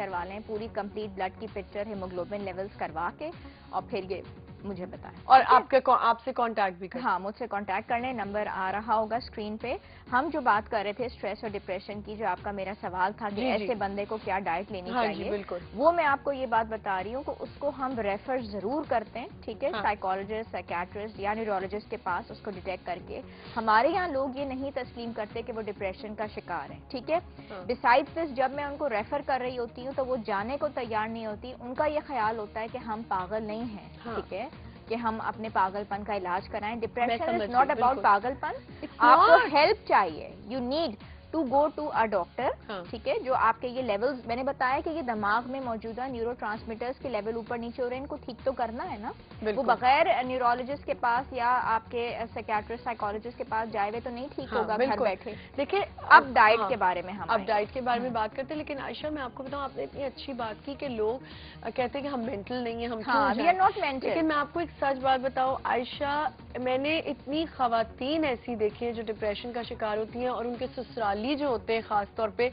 کروا لیں, پوری کمپلیٹ بلڈ کی پکچر, ہیموگلوبن لیولز کروا کے, اور پھر یہ مجھے بتائیں. اور آپ سے کانٹیکٹ بھی کریں. ہاں, مجھ سے کانٹیکٹ کرنے, نمبر آ رہا ہوگا اسکرین پہ. ہم جو بات کر رہے تھے اسٹریس اور ڈپریشن کی, جو آپ کا میرا سوال تھا کہ ایسے بندے کو کیا ڈائٹ لینی چاہیے, وہ میں آپ کو یہ بات بتا رہی ہوں کہ اس کو ہم ریفر ضرور کرتے ہیں, ٹھیک ہے, سائیکالوجسٹ, سائیکیٹرسٹ یا نیورولوجسٹ کے پاس, اس کو ڈیٹیکٹ کر کے. ہمارے یہاں لوگ یہ نہیں تسلیم کرتے کہ وہ ڈپریشن کا شکار ہیں, ٹھیک ہے. بسائڈ دس, جب میں ان کو ریفر کر رہی ہوتی ہوں تو وہ جانے کو تیار نہیں ہوتی. ان کا یہ خیال ہوتا ہے کہ ہم پاگل نہیں ہیں, ٹھیک ہے, کہ ہم اپنے پاگل پن کا علاج کرائیں. ڈپریشن از ناٹ اباؤٹ پاگل پن. آپ کو ہیلپ چاہیے, you need to go to a doctor, ٹھیک ہے, جو آپ کے یہ لیولز, میں نے بتایا کہ یہ دماغ میں موجودہ نیورو ٹرانسمیٹرز کے لیول اوپر نیچے ہو رہے ہیں, ان کو ٹھیک تو کرنا ہے نا. وہ بغیر نیورولوجسٹ کے پاس یا آپ کے سائیکیٹرسٹ, سائیکالوجسٹ کے پاس جائے ہوئے تو نہیں ٹھیک ہوگا گھر بیٹھے. دیکھیں, اب ڈائٹ کے بارے میں اب ڈائٹ کے بارے میں بات کرتے ہیں. لیکن عائشہ, میں آپ کو بتاؤں, آپ نے اتنی اچھی بات کی کہ لوگ کہتے ہیں کہ ہم مینٹل نہیں ہیں, ہم کیوں جائیں. لیکن میں آپ کو ایک سچ بات بتاؤں عائشہ, میں نے اتنی خواتین ایسی دیکھی ہیں جو ڈپریشن کا شکار ہوتی ہیں, اور ان کے سسرالی جو ہوتے ہیں خاص طور پہ,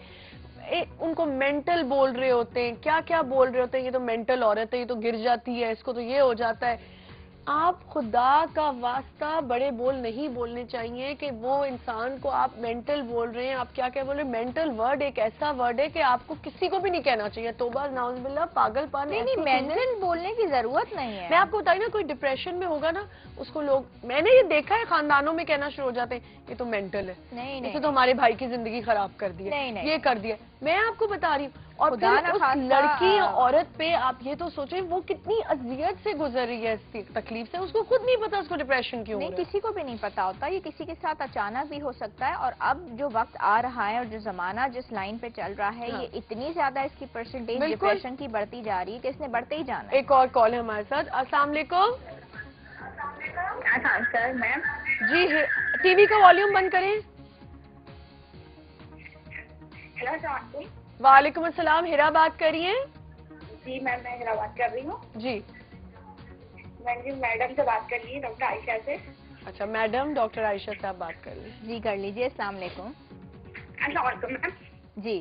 ان کو مینٹل بول رہے ہوتے ہیں, کیا کیا بول رہے ہوتے ہیں, یہ تو مینٹل عورت ہے, یہ تو گر جاتی ہے, اس کو تو یہ ہو جاتا ہے. آپ خدا کا واسطہ بڑے بول نہیں بولنے چاہیے کہ وہ انسان کو آپ مینٹل بول رہے ہیں. آپ کیا کیا بول رہے ہیں. مینٹل ورڈ ایک ایسا ورڈ ہے کہ آپ کو کسی کو بھی نہیں کہنا چاہیے. توبہ نعوذ باللہ, پاگل پن. نہیں, مینٹل بولنے کی ضرورت نہیں ہے. میں آپ کو بتائی نا, کوئی ڈپریشن میں ہوگا نا, اس کو لوگ, میں نے یہ دیکھا ہے خاندانوں میں کہنا شروع ہو جاتے ہیں, یہ تو مینٹل ہے, اس نے تو ہمارے بھائی کی زندگی خراب کر دی ہے, یہ کر دیا. میں آپ کو بتا رہی ہوں. اور پھر اس لڑکی عورت پہ آپ یہ تو سوچیں وہ کتنی اذیت سے گزر رہی ہے اس تکلیف سے, اس کو خود نہیں پتا اس کو ڈپریشن کیوں ہو رہا ہے. کسی کو بھی نہیں پتا ہوتا, یہ کسی کے ساتھ اچانک بھی ہو سکتا ہے. اور اب جو وقت آ رہا ہے اور جو زمانہ جس لائن پہ چل رہا ہے, یہ اتنی زیادہ اس کی پرسنٹیج ڈپریشن کی بڑھتی جا رہی ہے کہ اس نے بڑھتے ہی جانا ہے. ایک اور کال ہے ہمارے ساتھ. السلام علیکم. سر میم. جی, ٹی وی کا والیوم بند کریں. ہیلو, السلام علیکم. وعلیکم السلام. ہیرا بات کر رہی ہیں؟ جی میم, میں ہیرا بات کر رہی ہوں. جی میڈم سے بات کر لیے, ڈاکٹر عائشہ سے. اچھا میڈم, ڈاکٹر عائشہ سے آپ بات کر لیں. جی کر لیجیے. السلام علیکم. السلام علیکم میم. جی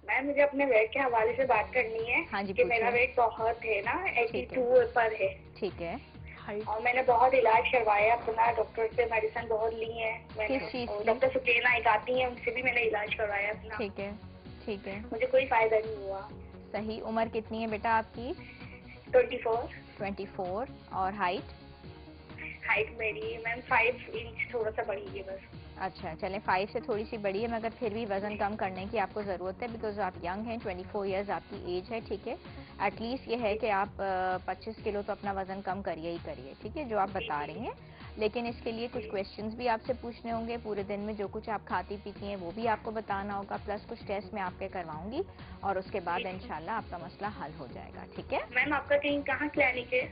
میم, مجھے اپنے ویٹ کے حوالے سے بات کرنی ہے. ہاں جی, کہ میرا ویٹ بہت ہے نا, 82 پر ہے. ٹھیک ہے. اور میں نے بہت علاج کروایا اپنا, ڈاکٹر سے میڈیسن بہت لی ہے. کس چیز کی؟ ڈاکٹر سکینہ ایک آتی ہیں, ان سے بھی میں نے علاج کروایا اپنا. ٹھیک ہے, ٹھیک ہے. مجھے کوئی فائدہ نہیں ہوا. صحیح. عمر کتنی ہے بیٹا آپ کی؟ 24. 24. اور ہائٹ؟ ہائٹ میری میم 5 انچ تھوڑا سا بڑی ہے بس. اچھا چلیں, 5 سے تھوڑی سی بڑی ہے, مگر پھر بھی وزن کم کرنے کی آپ کو ضرورت ہے, بیکاز آپ ینگ ہیں, 24 ایئرز آپ کی ایج ہے, ٹھیک ہے. ایٹ لیسٹ یہ ہے کہ آپ 25 کلو تو اپنا وزن کم کریے ہی کریے, ٹھیک ہے, جو آپ بتا رہی ہیں. لیکن اس کے لیے کچھ کویشچنز بھی آپ سے پوچھنے ہوں گے. پورے دن میں جو کچھ آپ کھاتی پیتی ہیں وہ بھی آپ کو بتانا ہوگا, پلس کچھ ٹیسٹ میں آپ کے کرواؤں گی, اور اس کے بعد انشاءاللہ آپ کا مسئلہ حل ہو جائے گا, ٹھیک ہے. میم آپ کا کہاں کلینک ہے؟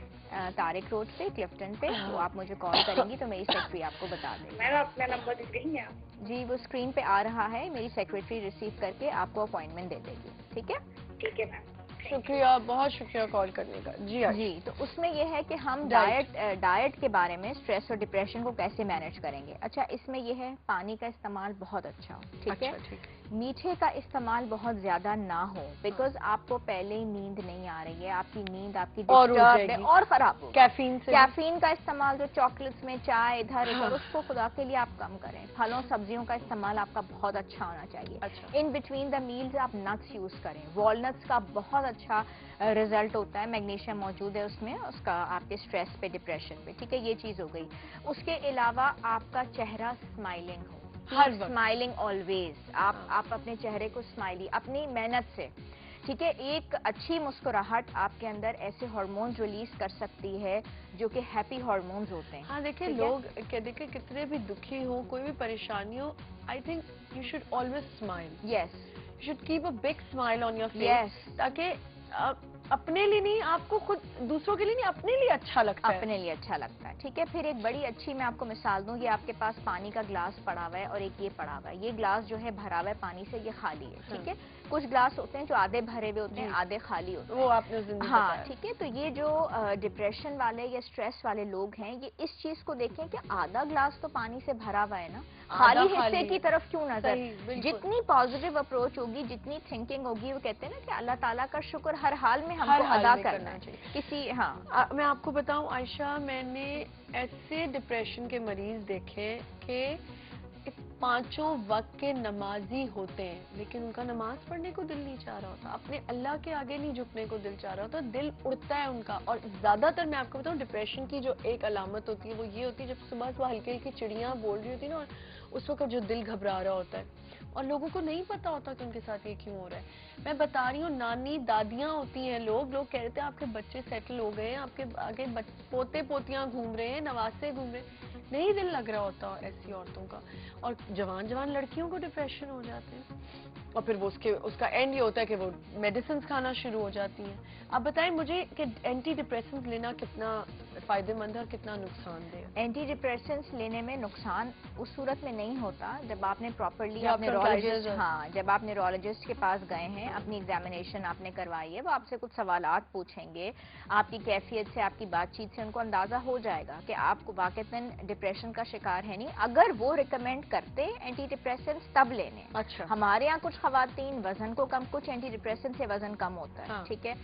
طارق روڈ پہ, کلفٹن پہ. وہ آپ مجھے کال کریں گی تو میری سیکرٹری آپ کو بتا دے گی. میم اپنا نمبر دے دیں گے آپ؟ جی, وہ اسکرین پہ آ رہا ہے, میری سیکرٹری ریسیو کر کے آپ کو اپوائنٹمنٹ دے دے گی, ٹھیک ہے. ٹھیک ہے میم. شکریہ, بہت شکریہ کال کرنے کا. جی, تو اس میں یہ ہے کہ ہم ڈائٹ کے بارے میں اسٹریس اور ڈپریشن کو کیسے مینیج کریں گے. اچھا, اس میں یہ ہے پانی کا استعمال بہت اچھا ہو, ٹھیک ہے. میٹھے کا استعمال بہت زیادہ نہ ہو, بیکاز آپ کو پہلے ہی نیند نہیں آ رہی ہے, آپ کی نیند آپ کی ڈسٹرب ہے اور خراب ہو. کیفین کا استعمال, جو چاکلیٹس میں, چائے, ادھر ادھر, اس کو خدا کے لیے آپ کم کریں. پھلوں سبزیوں کا استعمال آپ کا بہت اچھا ہونا چاہیے. ان بٹوین دا میلز آپ نٹس یوز کریں. والنٹس کا بہت اچھا رزلٹ ہوتا ہے, میگنیشیم موجود ہے اس میں, اس کا آپ کے اسٹریس پہ, ڈپریشن پہ, ٹھیک ہے. یہ چیز ہو گئی. اس کے علاوہ آپ کا چہرہ اسمائلنگ ہو, اسمائلنگ آلویز. آپ اپنے چہرے کو اسمائلی, اپنی محنت سے, ٹھیک ہے. ایک اچھی مسکراہٹ آپ کے اندر ایسے ہارمونز ریلیز کر سکتی ہے جو کہ ہیپی ہارمونز ہوتے ہیں. ہاں دیکھیں, لوگ دیکھیں کتنے بھی دکھی ہو, کوئی بھی پریشانی ہو, I think you should always smile. Yes, you should keep a big smile on your face, تاکہ اپنے لیے نہیں، آپ کو خود دوسروں کے لیے نہیں، اپنے لیے اچھا لگتا ہے. اپنے لیے اچھا لگتا ہے. ٹھیک ہے. پھر ایک بڑی اچھی میں آپ کو مثال دوں. یہ آپ کے پاس پانی کا گلاس پڑا ہوا ہے اور ایک یہ پڑا ہوا ہے. یہ گلاس جو ہے بھرا ہوا ہے پانی سے, یہ خالی ہے. ٹھیک ہے. کچھ گلاس ہوتے ہیں جو آدھے بھرے ہوئے ہوتے ہیں, آدھے خالی ہوتے ہیں. وہ آپ نے زندگی ہاں ٹھیک ہے. تو یہ جو ڈپریشن والے یا اسٹریس والے لوگ ہیں, یہ اس چیز کو دیکھیں کہ آدھا گلاس تو پانی سے بھرا ہوا ہے نا, خالی حصے کی طرف کیوں نظر. جتنی پازیٹیو اپروچ ہوگی, جتنی تھنکنگ ہوگی, وہ کہتے ہیں نا کہ اللہ تعالیٰ کا شکر ہر حال میں ہم کو ادا کرنا چاہیے. کسی میں آپ کو بتاؤں عائشہ, میں نے ایسے ڈپریشن کے مریض دیکھے کہ 5 وقت کے نمازی ہوتے ہیں, لیکن ان کا نماز پڑھنے کو دل نہیں چاہ رہا ہوتا, اپنے اللہ کے آگے نہیں جھکنے کو دل چاہ رہا ہوتا, دل اڑتا ہے ان کا. اور زیادہ تر میں آپ کو بتاؤں ڈپریشن کی جو ایک علامت ہوتی ہے وہ یہ ہوتی ہے جب صبح صبح ہلکی ہلکی چڑیاں بول رہی ہوتی ہیں نا, اور اس وقت جو دل گھبرا رہا ہوتا ہے اور لوگوں کو نہیں پتا ہوتا کہ ان کے ساتھ یہ کیوں ہو رہا ہے. میں بتا رہی ہوں, نانی دادیاں ہوتی ہیں, لوگ کہتے ہیں آپ کے بچے سیٹل ہو گئے ہیں, آپ کے آگے پوتے پوتیاں گھوم رہے ہیں, نواسے گھوم رہے ہیں, نہیں دل لگ رہا ہوتا ایسی عورتوں کا. اور جوان لڑکیوں کو ڈپریشن ہو جاتے ہیں, اور پھر وہ اس کا اینڈ یہ ہوتا ہے کہ وہ میڈیسنز کھانا شروع ہو جاتی ہیں. آپ بتائیں مجھے کہ اینٹی ڈپریسنز لینا کتنا فائدہ مند ہے اور کتنا نقصان دہ ہے؟ اینٹی ڈپریسنس لینے میں نقصان اس صورت میں نہیں ہوتا جب آپ نے پراپرلی جب آپ نیورولوجسٹ کے پاس گئے ہیں, اپنی ایگزامینیشن آپ نے کروائی ہے, وہ آپ سے کچھ سوالات پوچھیں گے, آپ کی کیفیت سے, آپ کی بات چیت سے ان کو اندازہ ہو جائے گا کہ آپ کو واقعتاً ڈپریشن کا شکار ہے نہیں. اگر وہ ریکمینڈ کرتے اینٹی ڈپریسنس تب لینے. اچھا. ہمارے یہاں کچھ خواتین وزن کو کم, کچھ اینٹی ڈپریسن سے وزن کم ہوتا ہے. ٹھیک ہے.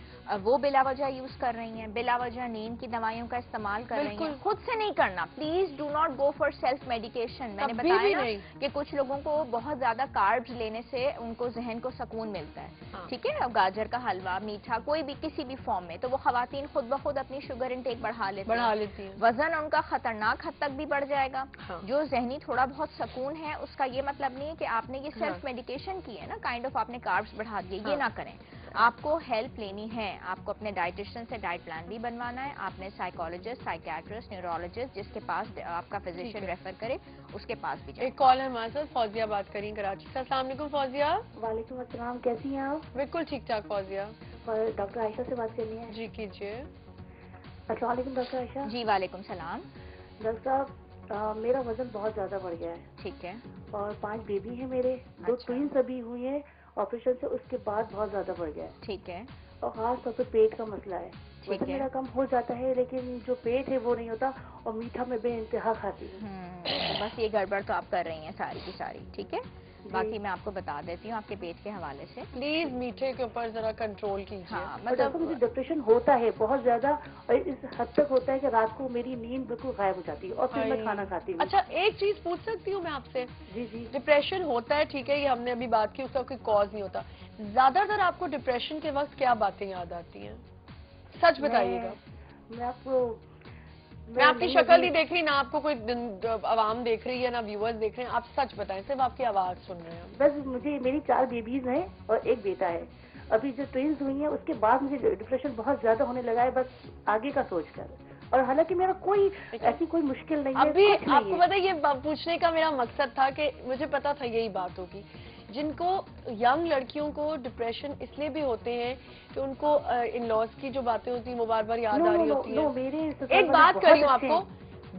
وہ بلا وجہ یوز کر رہی ہیں, بلا وجہ نیند کی دوائیوں کا استعمال کر رہی ہیں. خود سے نہیں کرنا, please do not go for self medication. میں نے بتایا نا کہ کچھ لوگوں کو بہت زیادہ کاربز لینے سے ان کو ذہن کو سکون ملتا ہے. ٹھیک ہے. گاجر کا حلوہ, میٹھا, کوئی بھی کسی بھی فارم میں, تو وہ خواتین خود بخود اپنی شوگر انٹیک بڑھا لیتی ہیں. وزن ان کا خطرناک حد تک بھی بڑھ جائے گا. جو ذہنی تھوڑا بہت سکون ہے, اس کا یہ مطلب نہیں ہے کہ آپ نے یہ سیلف میڈیکیشن کی ہے نا, کائنڈ آف آپ نے کاربز بڑھا دیے, یہ نہ کریں. آپ کو ہیلپ لینی ہے, آپ کو اپنے ڈائٹیشن سے ڈائٹ پلان بھی بنوانا ہے, آپ نے سائیکالوجسٹ, سائیکیٹرسٹ, نیورولوجسٹ جس کے پاس آپ کا فزیشین ریفر کرے اس کے پاس بھی جائیں. ایک کال ہے ہمارے ساتھ, فوزیہ بات کریں کراچی سے. السلام علیکم فوزیہ. وعلیکم السلام, کیسی ہیں آپ؟ بالکل ٹھیک ٹھاک فوزیہ. ڈاکٹر عائشہ سے بات کرنی ہے. جی کیجیے. السلام علیکم ڈاکٹر عائشہ. جی وعلیکم السلام. ڈاکٹر صاحب, میرا وزن بہت زیادہ بڑھ گیا ہے. ٹھیک ہے. اور 5 بیبی ہیں میرے, 2 ٹوئنس ابھی ہوئی ہیں آپریشن سے, اس کے بعد بہت زیادہ بڑھ گیا ہے. ٹھیک ہے. اور خاص طور پہ پیٹ کا مسئلہ ہے. وزن میرا کم ہو جاتا ہے لیکن جو پیٹ ہے وہ نہیں ہوتا, اور میٹھا میں بے انتہا کھاتی ہوں. بس یہ گڑبڑ تو آپ کر رہی ہیں ساری کی ساری. ٹھیک ہے. باقی میں آپ کو بتا دیتی ہوں آپ کے پیٹ کے حوالے سے. پلیز میٹھے کے اوپر ذرا کنٹرول کیجیے. مطلب مجھے ڈپریشن ہوتا ہے بہت زیادہ, اور اس حد تک ہوتا ہے کہ رات کو میری نیند بالکل غائب ہو جاتی ہے اور پھر میں کھانا کھاتی ہوں. اچھا ایک چیز پوچھ سکتی ہوں میں آپ سے؟ جی جی. ڈپریشن ہوتا ہے ٹھیک ہے, یہ ہم نے ابھی بات کی, اس کا کوئی کاز نہیں ہوتا. زیادہ تر آپ کو ڈپریشن کے وقت کیا باتیں یاد آتی ہیں؟ سچ بتائیے گا. میں آپ کی شکل نہیں دیکھ رہی, نہ آپ کو کوئی عوام دیکھ رہی ہے, نہ ویورز دیکھ رہے ہیں. آپ سچ بتائیں, صرف آپ کی آواز سن رہے ہیں. بس مجھے, میری 4 بیبیز ہیں اور 1 بیٹا ہے. ابھی جو ٹوئنز ہوئی ہیں اس کے بعد مجھے ڈپریشن بہت زیادہ ہونے لگا ہے, بس آگے کا سوچ کر. اور حالانکہ میرا کوئی ایسی کوئی مشکل نہیں ہے. ابھی آپ کو پتا یہ پوچھنے کا میرا مقصد تھا کہ مجھے پتا تھا یہی بات ہوگی. جن کو ینگ لڑکیوں کو ڈپریشن اس لیے بھی ہوتے ہیں کہ ان کو ان لاس کی جو باتیں ہوتی ہیں وہ بار بار یاد آ رہی ہوتی ہیں. ایک بات کری ہوں آپ کو,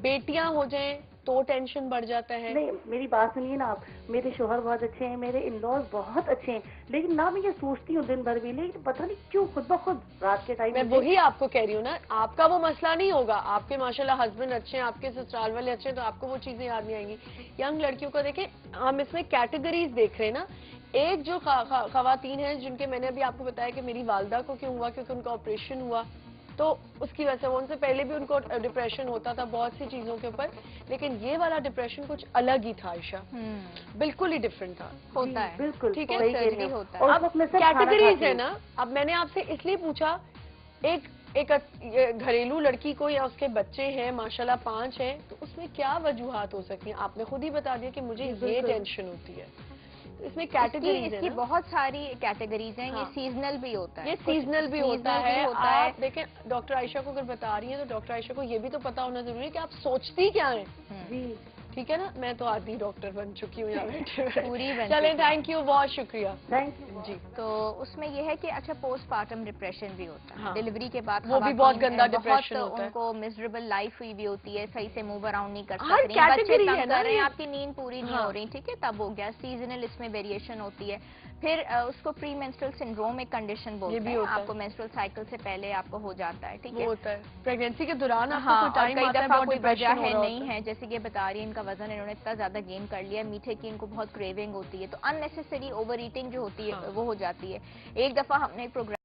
بیٹیاں ہو جائیں تو ٹینشن بڑھ جاتا ہے. نہیں میری بات سنیے نا آپ, میرے شوہر بہت اچھے ہیں, میرے ان لاز بہت اچھے ہیں, لیکن نہ میں یہ سوچتی ہوں دن بھر بھی, لیکن پتہ نہیں کیوں خود بخود رات کے ٹائم. میں وہی آپ کو کہہ رہی ہوں نا, آپ کا وہ مسئلہ نہیں ہوگا, آپ کے ماشاءاللہ ہسبینڈ اچھے ہیں, آپ کے سسرال والے اچھے ہیں, تو آپ کو وہ چیزیں یاد نہیں آئیں گی. ینگ لڑکیوں کو دیکھیں, ہم اس میں کیٹیگریز دیکھ رہے ہیں نا. ایک جو خواتین ہیں جن کے میں نے ابھی آپ کو بتایا کہ میری والدہ کو کیوں ہوا, کیونکہ ان کا آپریشن ہوا, تو اس کی وجہ سے, ان سے پہلے بھی ان کو ڈپریشن ہوتا تھا بہت سی چیزوں کے اوپر, لیکن یہ والا ڈپریشن کچھ الگ ہی تھا عائشہ, بالکل ہی ڈفرینٹ تھا. ہوتا ہے بالکل, ٹھیک ہے. اب کیٹیگریز ہے نا, اب میں نے آپ سے اس لیے پوچھا, ایک گھریلو لڑکی کو یا اس کے بچے ہیں ماشاءاللہ 5 ہیں, تو اس میں کیا وجوہات ہو سکتی ہیں؟ آپ نے خود ہی بتا دیا کہ مجھے یہ ٹینشن ہوتی ہے. اس میں کیٹیگریز کی بہت ساری کیٹیگریز ہیں. یہ سیزنل بھی ہوتا ہے, یہ سیزنل بھی ہوتا ہے. آپ دیکھیں ڈاکٹر عائشہ کو اگر بتا رہی ہیں تو ڈاکٹر عائشہ کو یہ بھی تو پتا ہونا ضروری ہے کہ آپ سوچتی کیا ہیں. ٹھیک ہے نا, میں تو آدھی ڈاکٹر بن چکی ہوں یہاں بیٹھے پوری بن. چلیں تھینک یو, بہت شکریہ. تھینک یو جی. تو اس میں یہ ہے کہ اچھا پوسٹ پارٹم ڈپریشن بھی ہوتا ہے, ڈیلیوری کے بعد وہ بھی بہت گندا ڈپریشن ہوتا ہے, ان کو میزریبل لائف ہوئی بھی ہوتی ہے, صحیح سے موو اراؤنڈ نہیں کر سکتی, بچے تنگ کر رہے ہیں, آپ کی نیند پوری نہیں ہو رہی, ٹھیک ہے, تب ہو گیا. سیزنل اس میں ویریشن ہوتی ہے. پھر اس کو پری مینسٹرل سنڈروم ایک کنڈیشن بولتے ہیں, آپ کو مینسٹرل سائیکل سے پہلے آپ کو ہو جاتا ہے, ٹھیک ہے, پریگنینسی کے دوران. ہاں, کئی دفعہ کوئی وجہ ہے نہیں ہے, جیسے کہ بتا رہی ہیں ان کا وزن انہوں نے اتنا زیادہ گین کر لیا, میٹھے کی ان کو بہت کریونگ ہوتی ہے, تو ان نیسیسری اوور ایٹنگ جو ہوتی ہے وہ ہو جاتی ہے. ایک دفعہ ہم نے پروگرام